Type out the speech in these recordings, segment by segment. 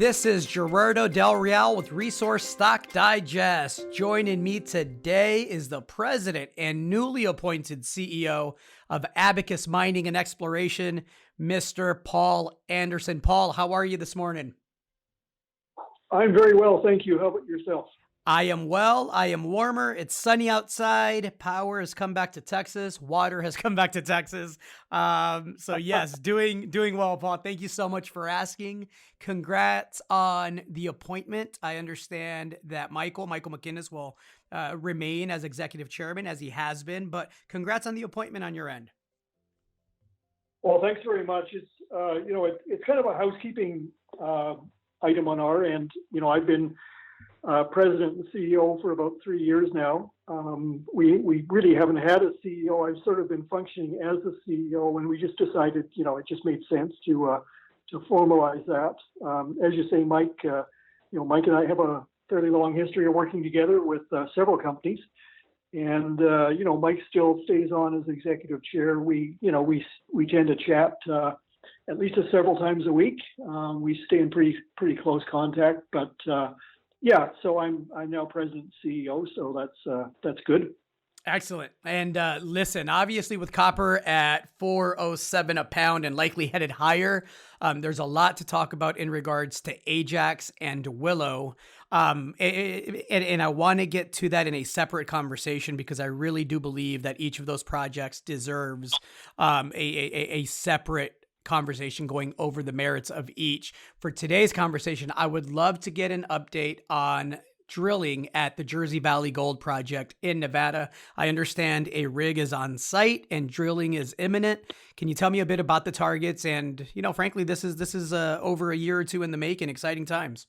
This is Gerardo Del Real with Resource Stock Digest. Joining me today is the president and newly appointed CEO of Abacus Mining and Exploration, Mr. Paul Anderson. Paul, how are you this morning? I'm very well, thank you. How about yourself? I am well. I am warmer. It's sunny outside. Power has come back to Texas. Water has come back to Texas. So yes, doing well, Paul. Thank you so much for asking. Congrats on the appointment. I understand that Michael McInnes will remain as executive chairman as he has been, but congrats on the appointment on your end. Well, thanks very much. It's kind of a housekeeping item on our end. I've been president and CEO for about 3 years now. We really haven't had a CEO. I've sort of been functioning as a CEO, and we just decided, it just made sense to formalize that. As you say, Mike, Mike and I have a fairly long history of working together with several companies, and Mike still stays on as executive chair. We tend to chat at least several times a week. We stay in pretty close contact, but yeah, so I'm now president and CEO, so that's good. Excellent. And listen, obviously with copper at $4.07 a pound and likely headed higher, there's a lot to talk about in regards to Ajax and Willow. And I want to get to that in a separate conversation because I really do believe that each of those projects deserves a separate conversation going over the merits of each. For today's conversation, I would love to get an update on drilling at the Jersey Valley Gold Project in Nevada. I understand a rig is on site and drilling is imminent. Can you tell me a bit about the targets? And, frankly, this is over a year or two in the making, exciting times.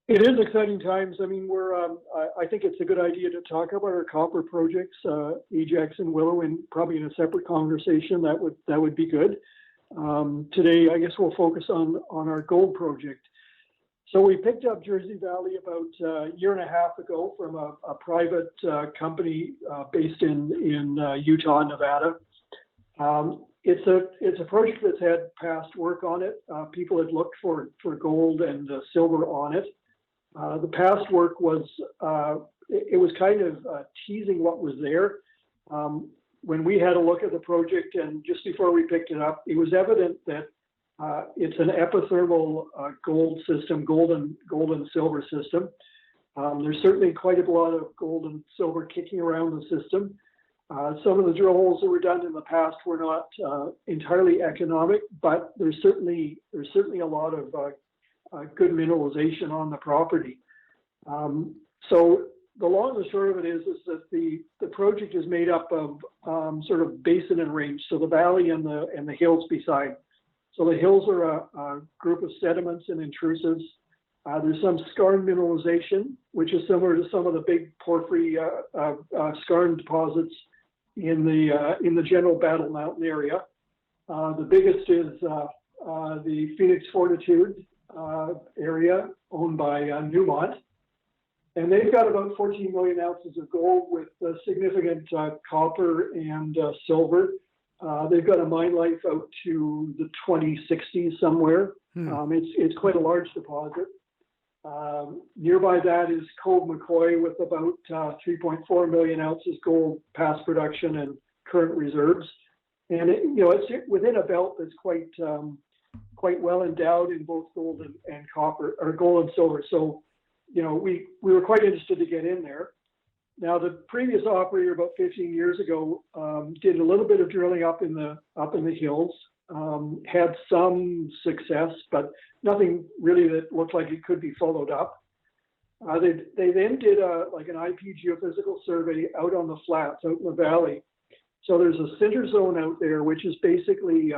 It is exciting times. I mean, I think it's a good idea to talk about our copper projects, Ajax and Willow, and probably in a separate conversation. That would be good. Today, I guess we'll focus on our gold project. So we picked up Jersey Valley about a year and a half ago from a private company based in Utah, Nevada. It's a project that's had past work on it. People had looked for gold and silver on it. The past work was kind of teasing what was there. When we had a look at the project and just before we picked it up, it was evident that it's an epithermal gold system, gold and silver system. There's certainly quite a lot of gold and silver kicking around the system. Some of the drill holes that were done in the past were not entirely economic, but there's certainly a lot of good mineralization on the property. So the long and short of it is that the project is made up of sort of basin and range, so the valley and the hills beside. So the hills are a group of sediments and intrusives. There's some skarn mineralization, which is similar to some of the big porphyry skarn deposits in the general Battle Mountain area. The biggest is the Phoenix Fortitude area owned by Newmont, and they've got about 14 million ounces of gold with significant copper and silver. They've got a mine life out to the 2060s somewhere. It's quite a large deposit. Nearby that is Cove McCoy with about 3.4 million ounces gold past production and current reserves, and it's within a belt that's quite well endowed in both gold and copper, or gold and silver. So, we were quite interested to get in there. Now, the previous operator about 15 years ago did a little bit of drilling up in the hills, had some success, but nothing really that looked like it could be followed up. They then did an IP geophysical survey out on the flats, out in the valley. So there's a center zone out there, which is basically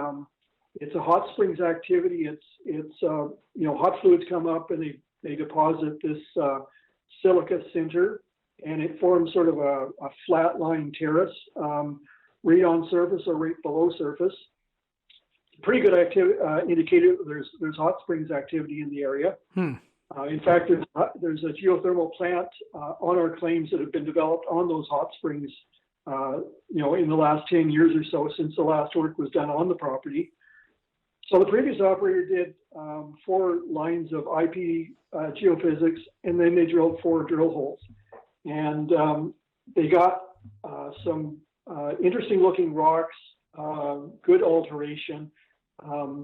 it's a hot springs activity. It's hot fluids come up and they deposit this silica sinter, and it forms sort of a flat line terrace, right on surface or right below surface. Pretty good indicator there's hot springs activity in the area. In fact, there's a geothermal plant on our claims that have been developed on those hot springs, in the last 10 years or so since the last work was done on the property. So the previous operator did 4 lines of IP geophysics, and then they drilled 4 drill holes. And they got some interesting looking rocks, good alteration,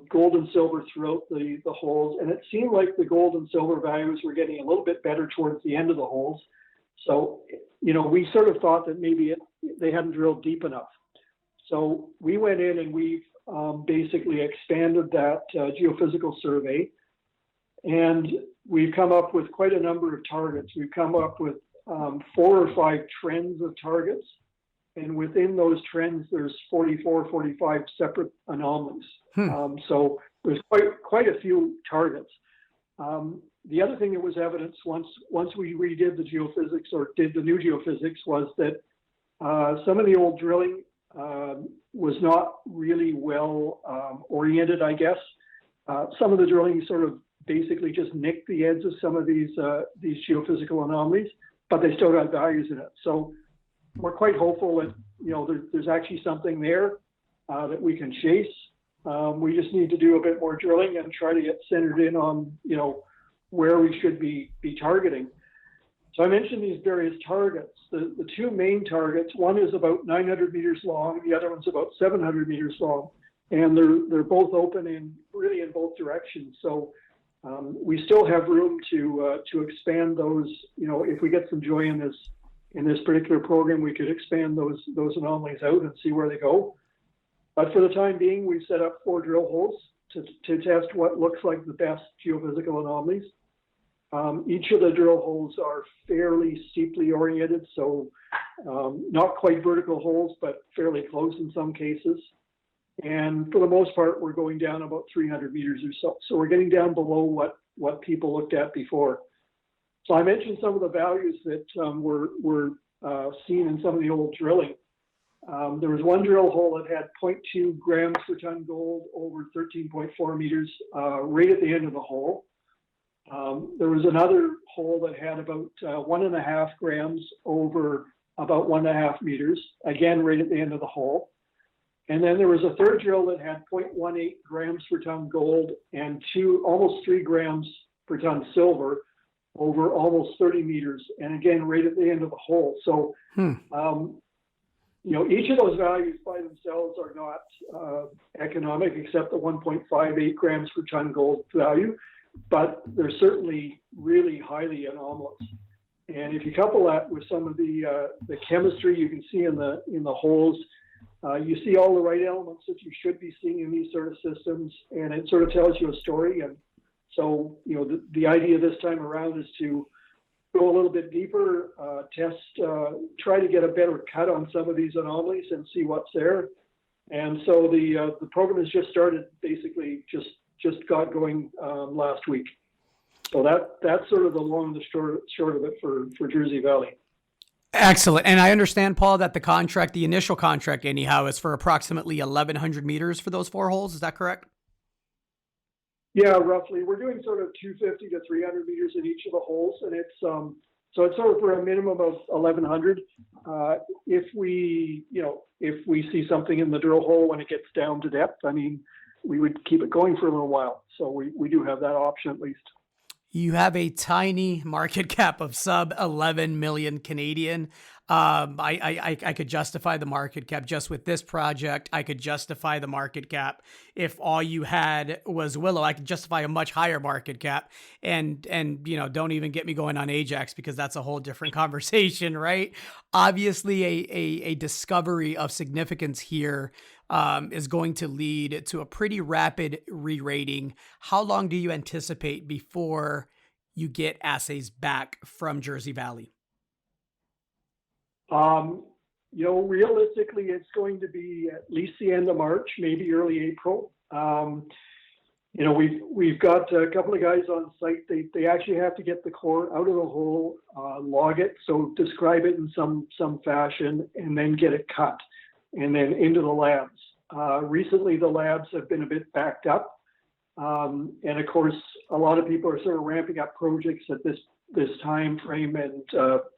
gold and silver throughout the holes. And it seemed like the gold and silver values were getting a little bit better towards the end of the holes. So, we sort of thought that maybe they hadn't drilled deep enough. So we went in and we've basically expanded that geophysical survey, and we've come up with quite a number of targets. We've come up with 4 or 5 trends of targets, and within those trends, there's 44, 45 separate anomalies. So there's quite a few targets. The other thing that was evidence once we redid the geophysics or did the new geophysics was that some of the old drilling was not really well oriented, I guess. Some of the drilling sort of basically just nicked the edge of some of these geophysical anomalies, but they still got values in it. So we're quite hopeful that there's actually something there that we can chase. We just need to do a bit more drilling and try to get centered in on where we should be targeting. So I mentioned these various targets. The 2 main targets, one is about 900 meters long, the other one's about 700 meters long, and they're both open in both directions. So we still have room to expand those. If we get some joy in this particular program, we could expand those anomalies out and see where they go. But for the time being, we've set up 4 drill holes to test what looks like the best geophysical anomalies. Each of the drill holes are fairly steeply oriented, so not quite vertical holes, but fairly close in some cases. And for the most part, we're going down about 300 meters or so. So we're getting down below what people looked at before. So I mentioned some of the values that were seen in some of the old drilling. There was one drill hole that had 0.2 grams per ton gold over 13.4 meters right at the end of the hole. There was another hole that had about 1.5 grams over about 1.5 meters, again, right at the end of the hole. And then there was a third drill that had 0.18 grams per ton gold and almost 3 grams per ton silver over almost 30 meters. And again, right at the end of the hole. So, each of those values by themselves are not economic, except the 1.58 grams per ton gold value, but they're certainly really highly anomalous. And if you couple that with some of the chemistry you can see in the holes, you see all the right elements that you should be seeing in these sort of systems, and it sort of tells you a story. And so, the idea this time around is to go a little bit deeper, try to get a better cut on some of these anomalies and see what's there. And so the program has just started, basically just got going last week. So that's sort of the long and the short of it for Jersey Valley. Excellent. And I understand, Paul, that the initial contract anyhow, is for approximately 1,100 meters for those 4 holes. Is that correct? Yeah, roughly. We're doing sort of 250 to 300 meters in each of the holes, and it's so it's sort of for a minimum of 1,100. If we see something in the drill hole when it gets down to depth, I mean, we would keep it going for a little while. So we do have that option at least. You have a tiny market cap of sub 11 million Canadian. I could justify the market cap just with this project. I could justify the market cap if all you had was Willow. I could justify a much higher market cap. And don't even get me going on Ajax, because that's a whole different conversation, right? Obviously, a discovery of significance here is going to lead to a pretty rapid re-rating. How long do you anticipate before you get assays back from Jersey Valley? Realistically, it's going to be at least the end of March, maybe early April. We've got a couple of guys on site. They actually have to get the core out of the hole, log it, so describe it in some fashion, and then get it cut, and then into the labs. Recently, the labs have been a bit backed up, and of course, a lot of people are sort of ramping up projects at this time frame, and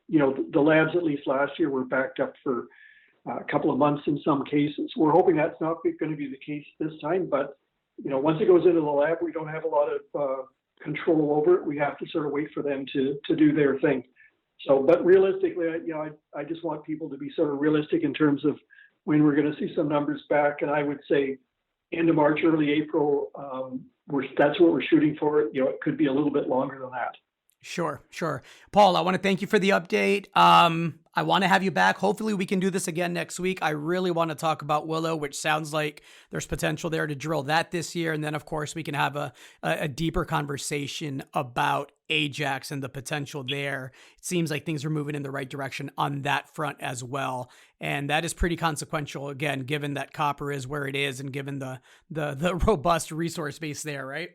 the labs, at least last year, were backed up for a couple of months in some cases. We're hoping that's not going to be the case this time, but once it goes into the lab, we don't have a lot of control over it. We have to sort of wait for them to do their thing. So, but realistically, I just want people to be sort of realistic in terms of when we're going to see some numbers back. And I would say end of March, early April, that's what we're shooting for. It could be a little bit longer than that. Sure, sure. Paul, I want to thank you for the update. I want to have you back. Hopefully we can do this again next week. I really want to talk about Willow, which sounds like there's potential there to drill that this year. And then, of course, we can have a deeper conversation about Ajax and the potential there. It seems like things are moving in the right direction on that front as well. And that is pretty consequential, again, given that copper is where it is and given the robust resource base there, right?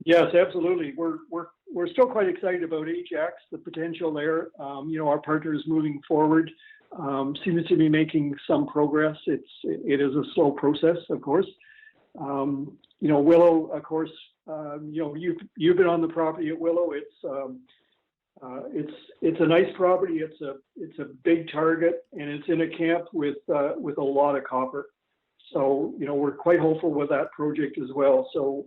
Yes, absolutely. We're still quite excited about Ajax, the potential there. Our partner is moving forward, seems to be making some progress. It is a slow process, of course. Willow, of course, you've been on the property at Willow. It's a nice property. It's a big target, and it's in a camp with a lot of copper. So we're quite hopeful with that project as well. So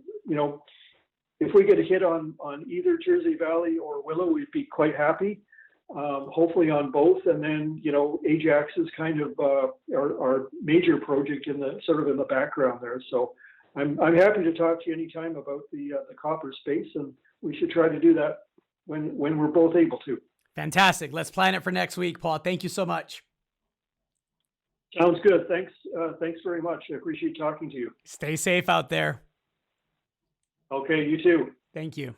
if we get a hit on either Jersey Valley or Willow, we'd be quite happy. Hopefully on both, and then Ajax is kind of our major project in the background there. So I'm happy to talk to you anytime about the copper space, and we should try to do that when we're both able to. Fantastic. Let's plan it for next week, Paul. Thank you so much. Sounds good. Thanks very much. I appreciate talking to you. Stay safe out there. Okay, you too. Thank you.